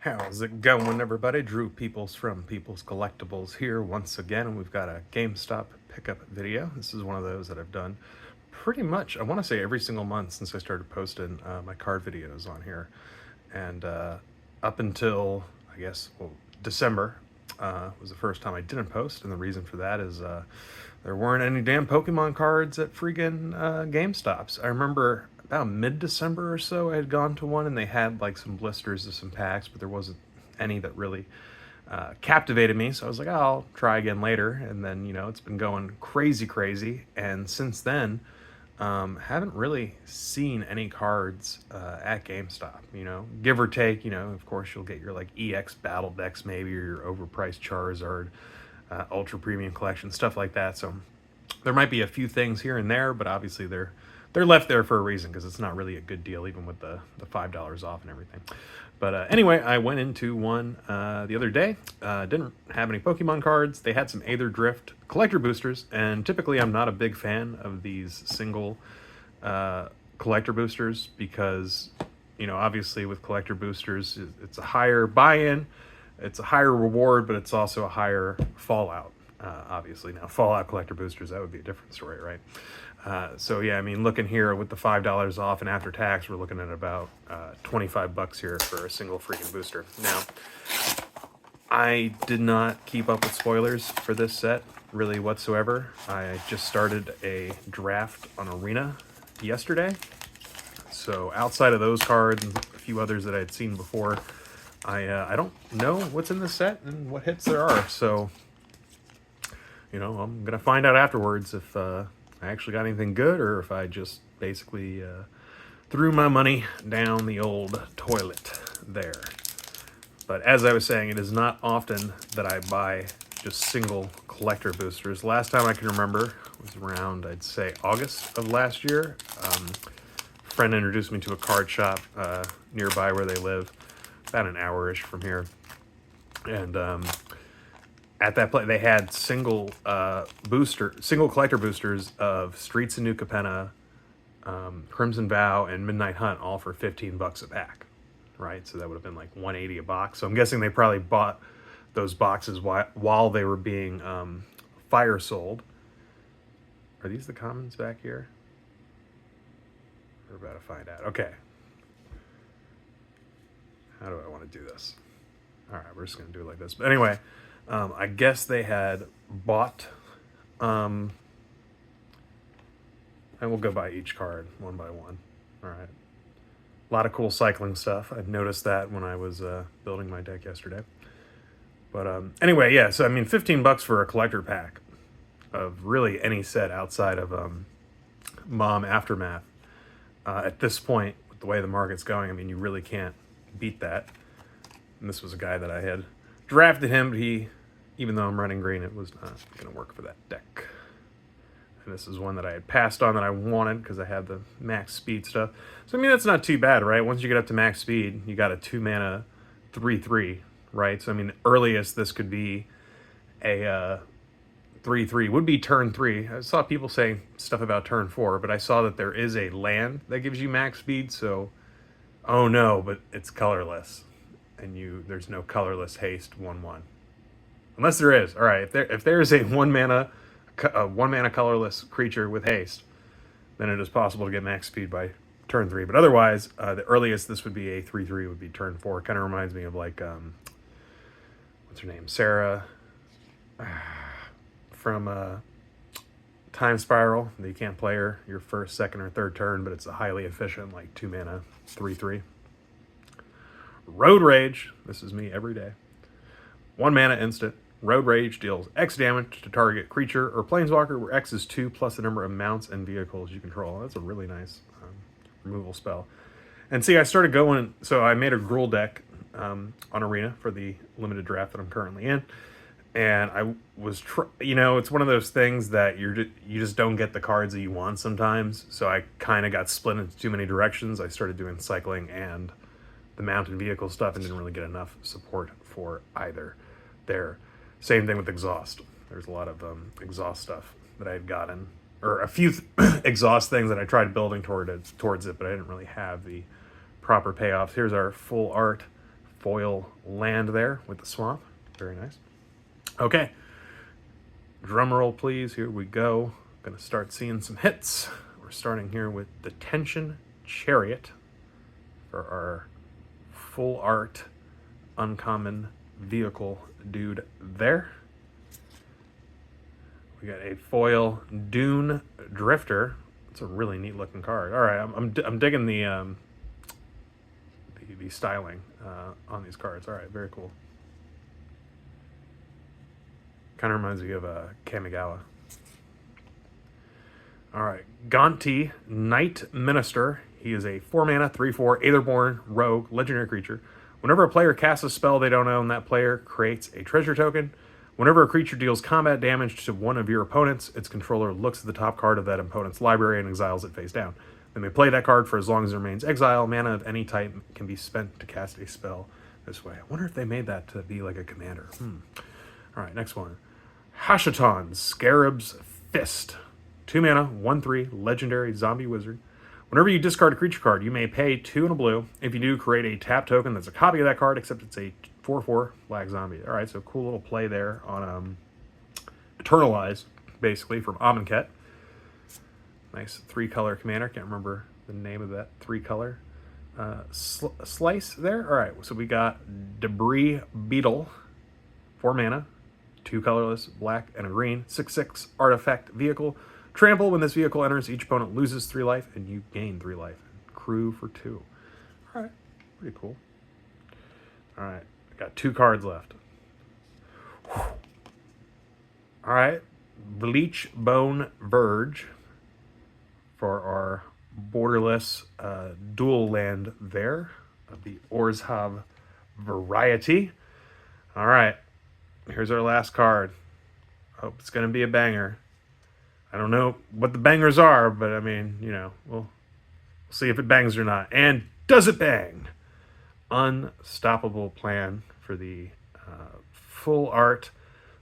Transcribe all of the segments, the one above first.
How's it going, everybody? Drew Peoples from Peoples Collectibles here once again, and we've got a GameStop pickup video. This is one of those that I've done pretty much, I want to say, every single month since I started posting my card videos on here. And up until, I guess, December was the first time I didn't post, and the reason for that is there weren't any damn Pokemon cards at freaking GameStops. I remember about mid-December or so I had gone to one and they had like some blisters of some packs, but there wasn't any that really captivated me. So I was like, oh, I'll try again later. And then, it's been going crazy. And since then, haven't really seen any cards at GameStop, give or take, of course you'll get your like EX battle decks maybe, or your overpriced Charizard ultra premium collection, stuff like that. So there might be a few things here and there, but obviously they're left there for a reason, because it's not really a good deal, even with the $5 off and everything. But anyway, I went into one the other day. Didn't have any Pokemon cards. They had some Aetherdrift collector boosters, and typically I'm not a big fan of these single collector boosters because, obviously with collector boosters, it's a higher buy-in, it's a higher reward, but it's also a higher fallout. Obviously, now Fallout collector boosters, that would be a different story, right? So yeah, I mean, looking here with the $5 off and after tax, we're looking at about $25 here for a single freaking booster. Now, I did not keep up with spoilers for this set really whatsoever. I just started a draft on Arena yesterday. So outside of those cards and a few others that I had seen before, I don't know what's in this set and what hits there are. So, I'm going to find out afterwards if I actually got anything good, or if I just basically threw my money down the old toilet there. But as I was saying, it is not often that I buy just single collector boosters. Last time I can remember was around, I'd say, August of last year. A friend introduced me to a card shop nearby where they live, about an hour-ish from here. And at that place, they had single collector boosters of Streets of New Capenna, Crimson Vow, and Midnight Hunt, all for $15 a pack, right? So that would have been like $180 a box. So I'm guessing they probably bought those boxes while they were being fire sold. Are these the commons back here? We're about to find out. Okay. How do I want to do this? All right, we're just going to do it like this. But anyway, I guess they had bought, and we'll go by each card one by one. All right. A lot of cool cycling stuff. I noticed that when I was building my deck yesterday. But anyway, yeah, so I mean, $15 for a collector pack of really any set outside of Mom Aftermath. At this point, with the way the market's going, I mean, you really can't beat that. And this was a guy that I had drafted him, but even though I'm running green, it was not going to work for that deck. And this is one that I had passed on that I wanted because I had the max speed stuff. So, I mean, that's not too bad, right? Once you get up to max speed, you got a 2-mana 3/3, right? So, I mean, the earliest this could be a 3/3 would be turn 3. I saw people saying stuff about turn 4, but I saw that there is a land that gives you max speed, so, oh no, but it's colorless. And there's no colorless haste 1/1. Unless there is. All right, if there's a 1-mana colorless creature with haste, then it is possible to get max speed by turn 3. But otherwise, the earliest this would be a 3/3 would be turn 4. Kind of reminds me of like what's her name, Sarah from Time Spiral. You can't play her your first, second, or third turn, but it's a highly efficient like 2-mana 3/3. Road Rage. This is me every day. 1-mana instant. Road Rage deals X damage to target creature or planeswalker, where X is 2 plus the number of mounts and vehicles you control. That's a really nice removal spell. And see, I started going, so I made a Gruul deck on Arena for the limited draft that I'm currently in. And I was, it's one of those things that you just don't get the cards that you want sometimes. So I kind of got split into too many directions. I started doing cycling and the mountain vehicle stuff and didn't really get enough support for either there. Same thing with exhaust. There's a lot of exhaust stuff that I had gotten, or a few exhaust things that I tried building towards it, but I didn't really have the proper payoffs. Here's our full art foil land there with the swamp. Very nice. Okay. Drum roll, please. Here we go. Gonna start seeing some hits. We're starting here with the Tension Chariot for our full art uncommon vehicle dude there. We got a foil Dune Drifter. It's a really neat looking card. All right, I'm digging the styling on these cards. All right, very cool. Kind of reminds me of Kamigawa. All right, Gonti, Knight Minister. He is a 4-mana, 3/4, Aetherborn, rogue, legendary creature. Whenever a player casts a spell they don't own, that player creates a treasure token. Whenever a creature deals combat damage to one of your opponents, its controller looks at the top card of that opponent's library and exiles it face down. They may play that card for as long as it remains exile. Mana of any type can be spent to cast a spell this way. I wonder if they made that to be like a commander. All right, next one. Hashaton, Scarab's Fist. 2 mana, 1/3, legendary zombie wizard. Whenever you discard a creature card, you may pay 2 and a blue. If you do, create a tap token that's a copy of that card, except it's a 4/4 black zombie. All right, so cool little play there on Eternalize, basically, from Amonkhet. Nice 3-color commander. Can't remember the name of that 3-color. Slice there. All right, so we got Debris Beetle, 4 mana, 2 colorless, black and a green, 6/6 artifact vehicle. Trample. When this vehicle enters, each opponent loses 3 life, and you gain 3 life. Crew for 2. All right, pretty cool. All right, got 2 cards left. Whew. All right, Bleachbone Verge for our borderless dual land there of the Orzhov variety. All right, here's our last card. Hope it's going to be a banger. I don't know what the bangers are, but I mean, you know, we'll see if it bangs or not. And does it bang? Unstoppable Plan for the full art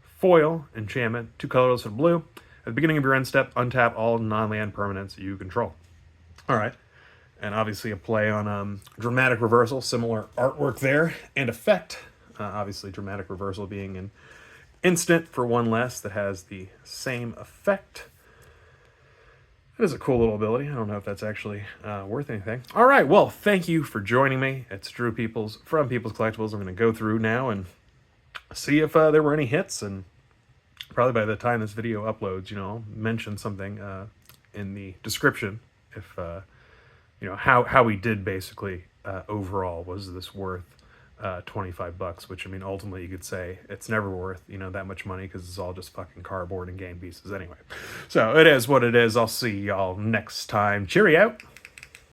foil enchantment, 2 colorless and blue. At the beginning of your end step, untap all non-land permanents you control. All right. And obviously a play on Dramatic Reversal, similar artwork there, and effect. Obviously Dramatic Reversal being an instant for 1 less that has the same effect. It is a cool little ability. I don't know if that's actually worth anything. All right, well, thank you for joining me. It's Drew Peoples from Peoples Collectibles. I'm going to go through now and see if there were any hits, and probably by the time this video uploads, you know, I'll mention something in the description if, you know, how we did basically overall. Was this worth $25, which, I mean, ultimately you could say it's never worth, you know, that much money because it's all just fucking cardboard and game pieces anyway. So it is what it is. I'll see y'all next time. Cheerio.